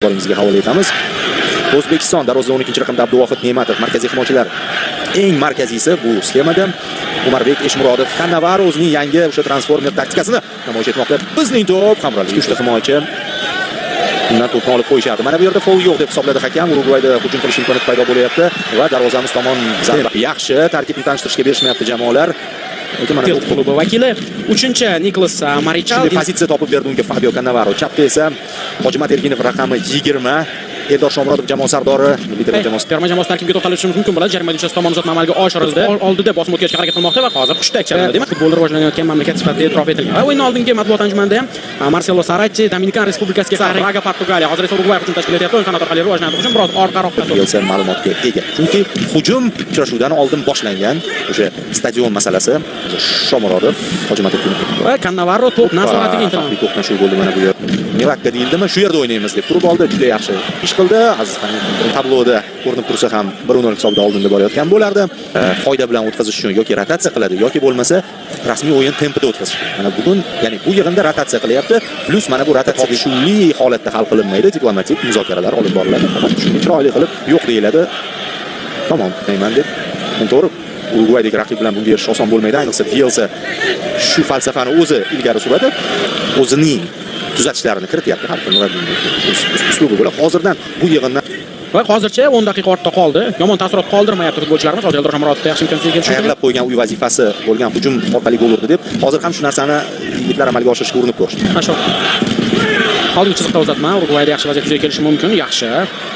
E'tiboringizga havola etamiz. O'zbekiston darvoza 12-raqamda Abduvohid Ne'matov markaziy himoyachilar eng markaziysi bu sxemada. Umarbek Eshmurodov Cannavaro o'zining yangi o'sha transformer taktikasini namoyish etmoqda. Bizning to'p Hamrali uchta himoyachi undan to'pni olib qo'yishardi. Mana bu yerda foul yo'q deb hisobladi hakam. Urugvayda hujum qilish imkoniyati paydo bo'lyapti va darvozamiz tomon zarba. Yaxshi tarkibni tanishtirishga berishmayapti jamoalar. Klubi vakili 3-chi Niklas Marichal pozitsiya topib berdi unga Fabio Cannavaro. Chapda esa Hojimat Erkinov raqami 20. Eldor Shomurodov jamoa sardori terma jamoasi tarkibiga to'xtalishimiz mumkin bo'ladi. Jarima idishasi tomon uzatma amalga oshirildi. Oldida bosim o'tkazishga harakat qilmoqda va hozir hushtak chaladi. Demak, futbol rivojlanayotgan mamlakat sifatida e'tirof etilgan. Va o'yin oldingi matbuot anjumanida ham Marcelo Saracchi Dominikan Respublikasiga Braga Portugaliya, hozir esa Urugvay hujum tashkil etyapti. O'yin qanot orqali rivojlantirish uchun biroz orqaroqda turibdi. Ma'lumotga ega. Chunki hujum uchrashuvdan oldin boshlangan o'sha stadion masalasi Shomurodov Hojimat Erkinov va Cannavaro to'p nazoratiga intildi. To'qnashuv bo'ldi mana bu yer. Nevakka deyildimi? Shu yerda o'ynaymiz deb turib oldi. Juda yaxshi ish qildi. Azizxon tabloda ko'rinib tursa ham 1-0 hisobda oldinda borayotgan bo'lardi. Foyda bilan o'tkazish uchun yoki rotatsiya qiladi yoki bo'lmasa rasmiy o'yin tempida o'tkazish. Mana bugun, ya'ni bu yig'inda rotatsiya qilyapti. Plus mana bu rotatsiya shunli holatda hal qilinmaydi. Diplomatik muzokaralar olib boriladi. Faqat shuni chiroyli qilib yo'q deyiladi. Tamom, deyman deb. To'g'ri. Urugvaydagi raqib bilan bunga erishish oson bo'lmaydi. Ayniqsa Bielsa shu falsafani o'zi ilgari suradi. O'zining tuzatishlarini kirityapti har kuni uslubi bilan. Hozirdan bu yig'indan va hozircha 10 daqiqa ortda qoldi. Yomon taassurot qoldirmayapti futbolchilarimiz. Hozir Eldor Shomurodov yaxshi imkoniyatga kelishdi. Tayyorlab qo'ygan uy vazifasi bo'lgan hujum orqali gol urdi deb hozir ham shu narsani yigitlar amalga oshirishga urinib ko'rishdi. Mana oldingi chiziqda uzatma. Urugvayda yaxshi vaziyat yuzaga kelishi mumkin. Yaxshi.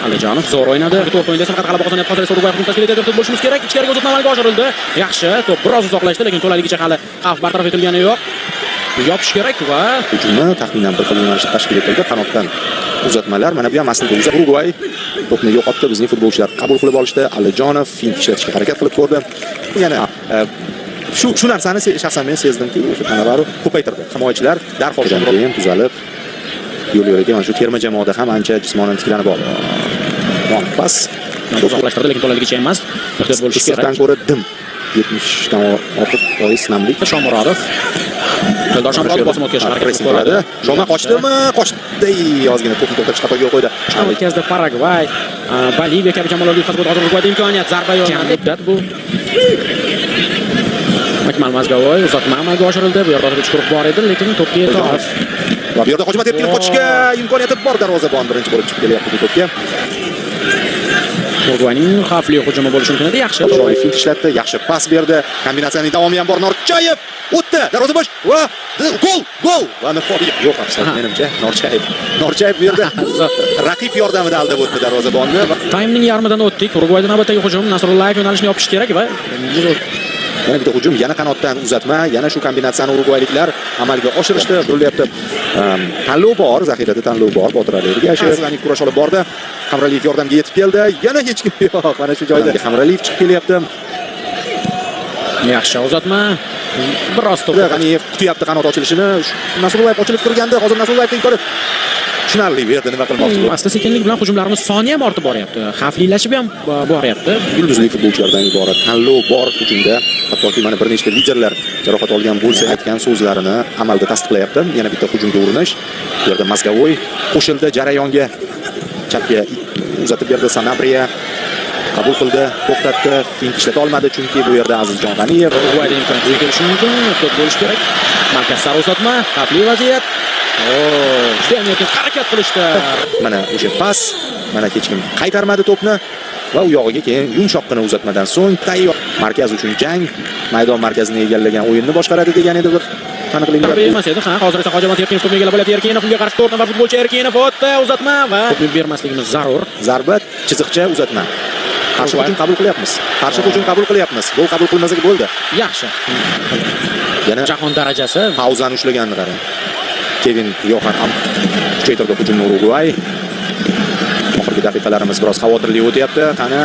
Alijonov zo'r o'ynadi. To'p o'yinda faqat g'alaba qozonyapti. Hozir esa Urugvay hujum tashkil etadi deb bo'lishimiz kerak. Ichkariga uzatma amalga oshirildi. Yaxshi. To'p biroz uzoqlashdi, lekin to'laligicha hali xavf bartaraf etilgani yo'q. Yopish kerak va hujumni taxminan bir xil yo'nalishda tashkil etildi. Qanotdan uzatmalar. Mana bu ham aslida Urugvay to'pni yo'qotdi. Bizning futbolchilar qabul qilib olishdi. Alijonov fint ishlatishga harakat qilib ko'rdi. Yana shu narsani shaxsan men sezdimki, o'sha Cannavaro ko'paytirdi. Himoyachilar darhol keyin tuzalib yo'l-yo'lakay mana shu terma jamoada ham ancha jismonan tiklanib oldi. Pas uzoqlashtirdi, lekin to'laligicha emas. Ehtiyot bo'lish kerak. Sirtdan ko'ra dim 70 dan ortiq foiz namlik. Shomurodov Eldor Shomurodov bosim o'tkazishga harakat qildi. Shoma qochdimi? Qochdi. Ozgina to'pni to'xtatib xatoga qo'ydi. O'tkazdi Paragvay, Boliviya kabi jamoalarga yutqazib o'tdi. Hozir Urugvayda imkoniyat, zarba yo'q. Muddat bu. Akmal Mazgavoy uzatma amalga oshirildi. Bu yerda chiqib bor edi, lekin to'pga yetib. Va bu yerda Hojimat Erkinov qochishga imkoniyati bor. Darvozabon birinchi bo'lib chiqib kelyapti bu to'pga. Urugvayning xavfli hujumi bo'lishi mumkin edi. Yaxshi. Chiroyli fint ishlatdi, yaxshi pas berdi. Kombinatsiyaning davomi ham bor. Norchayev o'tdi. Darvoza bo'sh. Va gol. Va nihoyat yo'q afsus menimcha. Norchayev bu yerda raqib yordamida aldab o'tdi darvozabonni. Taymning yarmidan o'tdik. Urugvayda navbatdagi hujum Nasrullayev yo'nalishini yopish kerak va yana bitta hujum, yana qanotdan uzatma, yana shu kombinatsiyani urugvayliklar amalga oshirishdi. Bo'lyapti. Tanlov bor, zaxirada tanlov bor. Botir Aliyev Ashirani kurash olib bordi. Hamraliyev yordamga yetib keldi. Yana hech kim yo'q. Mana shu joyda Hamraliyev chiqib kelyapti. Yaxshi uzatma. Biroz to'p. G'aniyev kutyapti qanot ochilishini. Nasrullayev ochilib turganda, hozir Nasrullayevning ko'rib tushunarli berdi nima qilmoqchi bu. Asta-sekinlik bilan hujumlarimiz soni ham ortib boryapti. Xavflilashib ham boryapti. Yulduzli futbolchilardan iborat tanlov bor hujumda. Hattoki mana bir nechta liderlar jarohat olgan bo'lsa aytgan so'zlarini amalda tasdiqlayapti. Yana bitta hujumga urinish. Bu yerda Mazgavoy qo'shildi jarayonga. Chapga uzatib berdi Sanabriya. Qabul qildi, to'xtatdi, fint ishlata olmadi chunki bu yerda Azizjon G'aniyev Urugvayda imkoniyat kelishi mumkin. To'p bo'lish kerak. Markaz sari uzatma, xavfli vaziyat. Juda ham erkin harakat qilishdi. Mana o'sha pas, mana hech kim qaytarmadi to'pni va u yog'iga keyin yumshoqqina uzatmadan so'ng tayyor markaz uchun jang, maydon markazini egallagan o'yinni boshqaradi degan edi bir taniqlilar. Emas edi, hozir esa Hojimat Erkinov to'pni egallab olyapti. Erkinov unga qarshi 4 nafar futbolchi Erkinov o'tdi, uzatma va to'pni bermasligimiz zarur. Zarba, chiziqcha uzatma. Qarshi hujum qabul qilyapmiz. Gol qabul qilmasak bo'ldi. Yaxshi. Yana jahon darajasi pauzani ushlaganini qarang. Kevin Yohan ham kuchaytirdi hujumni Urugvay. Oxirgi daqiqalarimiz biroz xavotirli o'tyapti. Qani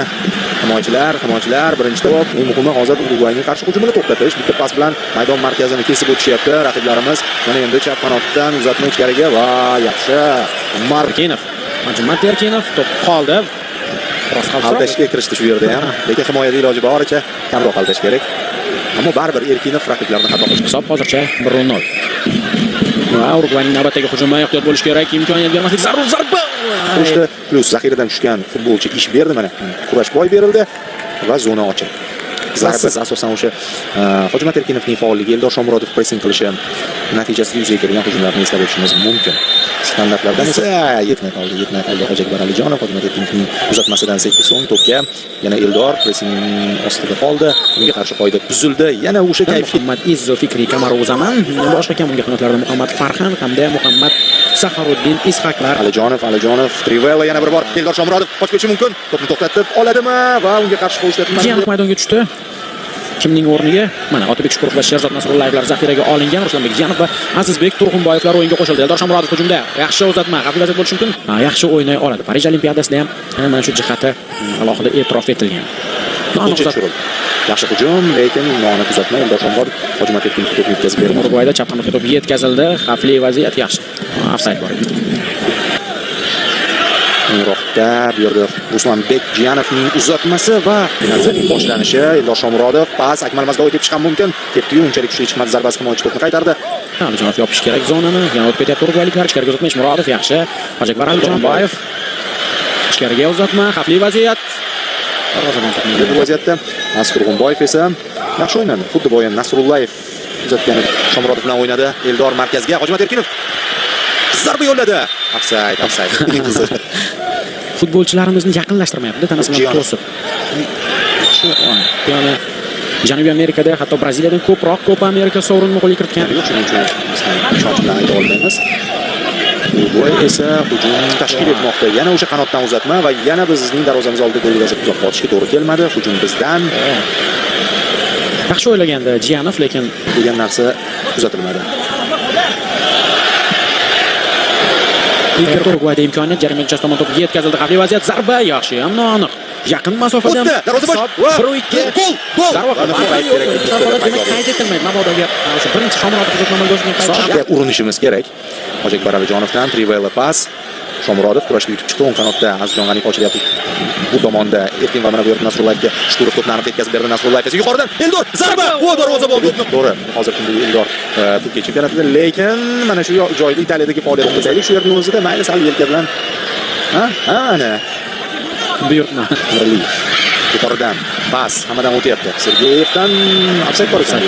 himoyachilar birinchi to'p. Eng muhimi hozir Urugvayning qarshi hujumini to'xtatish. Bitta pas bilan maydon markazini kesib o'tishyapti raqiblarimiz. Mana endi chap qanotdan uzatma ichkariga va yaxshi. Markinov. Hojimat Erkinov to'p qoldi. Biroz aldashga kirishdi shu yerda ham. Lekin himoyada iloji boricha kamroq aldash kerak. Ammo baribir Erkinov raqiblarni xato qildi. Hisob hozircha 1-0. Urugvayning navbatdagi hujumi ehtiyot bo'lish kerak, imkoniyat bermaslik zarur. Zarba. Qo'shdi, plus zaxiradan tushgan futbolchi ish berdi mana. Kurash boy berildi va zona ochiq. Zarbasi asosan o'sha Hojimat Erkinovning faolligi, Eldor Shomurodov pressing qilishi natijasida yuzaga kelgan hujumlarni eslab o'tishimiz mumkin. Standartlardan esa yetmay qoldi. Hojiakbar Alijonov Hojimat Erkinovning uzatmasidan sekib so'ng to'pga yana Eldor pressing ostida qoldi. Unga qarshi qoida buzildi. Yana o'sha kayfiyat Muhammad Izzo Fikri Kamaro'zaman, boshqa kam unga qanotlarda Muhammad Farhan hamda Muhammad Saharuddin Ishaqlar. Alijonov, Trivella yana bir bor Eldor Shomurodov qochib ketishi mumkin. To'pni to'xtatib oladimi va unga qarshi qo'yishdi. Jiyanov maydonga tushdi. Kimning o'rniga? Mana Otabek Shukurov va Sherzod Nasrullayevlar zaxiraga olingan. Ruslanbek Jiyanov va Azizbek Turg'unboyevlar o'yinga qo'shildi. Eldor Shomurodov hujumda. Yaxshi uzatma, xavfli vaziyat bo'lishi mumkin. Yaxshi o'ynay oladi. Parij Olimpiadasida ham mana shu jihati alohida e'tirof etilgan. Yaxshi hujum, lekin noaniq uzatma. Eldor Shomurodov Hojimat Erkinovga to'p yetkazib berdi. Urugvayda chap qanotga to'p yetkazildi. Xavfli vaziyat yaxshi. Ofsayd bor. Roqda bu yerda Ruslanbek Jiyanovning uzatmasi va penaltining boshlanishi. Eldor Shomurodov pas Akmal Mazdo'yev deb chiqqan mumkin. Ketdi-yu, unchalik kuchli chiqmadi, zarbasi himoyachi to'pni qaytardi. Alijonov yopish kerak zonani. Yana o'tib ketyapti urugvayliklar. Ichkariga uzatma Murodov yaxshi. Hojiakbar Alijonboyev ichkariga uzatma, xavfli vaziyat. Bu vaziyatda Turg'unboyev esa yaxshi o'ynadi. Xuddi bo'yin Nasrullayev uzatgan Shomurodov bilan o'ynadi. Eldor markazga Hojimat Erkinov zarba yo'lladi. Ofsayd. Futbolchilarimizni yaqinlashtirmayapti, tanasini to'sib. Ya'ni Janubiy Amerikada, hatto Braziliyadan ko'proq Copa Amerika sovrinini qo'lga kiritgan. Shuning uchun ishonch bilan ayta olmaymiz. Bu esa hujum tashkil etmoqda. Yana o'sha qanotdan uzatma va yana bizning darvozamiz oldida gol yozib uzoq qolishga to'g'ri kelmadi. Hujum bizdan. Yaxshi o'ylagandi Jiyanov, lekin degan narsa kuzatilmadi. Urugvayda imkoniyat, jarima chastasi tomon to'p yetkazildi. Xavfli vaziyat, zarba yaxshi, ham noaniq. Yaqin masofadan darvoza bosh. 1-2 gol. Demak, qayd etilmaydi. Mabodoga o'sha birinchi Shomurodov uzatma amalga oshirgan paytda urinishimiz kerak. Hojiakbar Alijonovdan Trivella pas. Shomurodov kurashni yutib chiqdi. O'ng qanotda Azizjon G'aniyev ochilyapti. Bu tomonda Erkin va mana bu yerda Nasrullayevga Shukurov to'pni aniq yetkazib berdi. Nasrullayev esa yuqoridan Eldor zarba. Bu darvoza bo'ldi. To'g'ri. Hozir bunday Eldor Turkiya chempionatida, lekin mana shu joyda Italiyadagi faoliyatini qilsaylik, shu yerning o'zida mayli sal yelka bilan ana buyurtma. Yuqoridan pas hammadan o'tyapti. Sergeyevdan ofsayd bor ekan.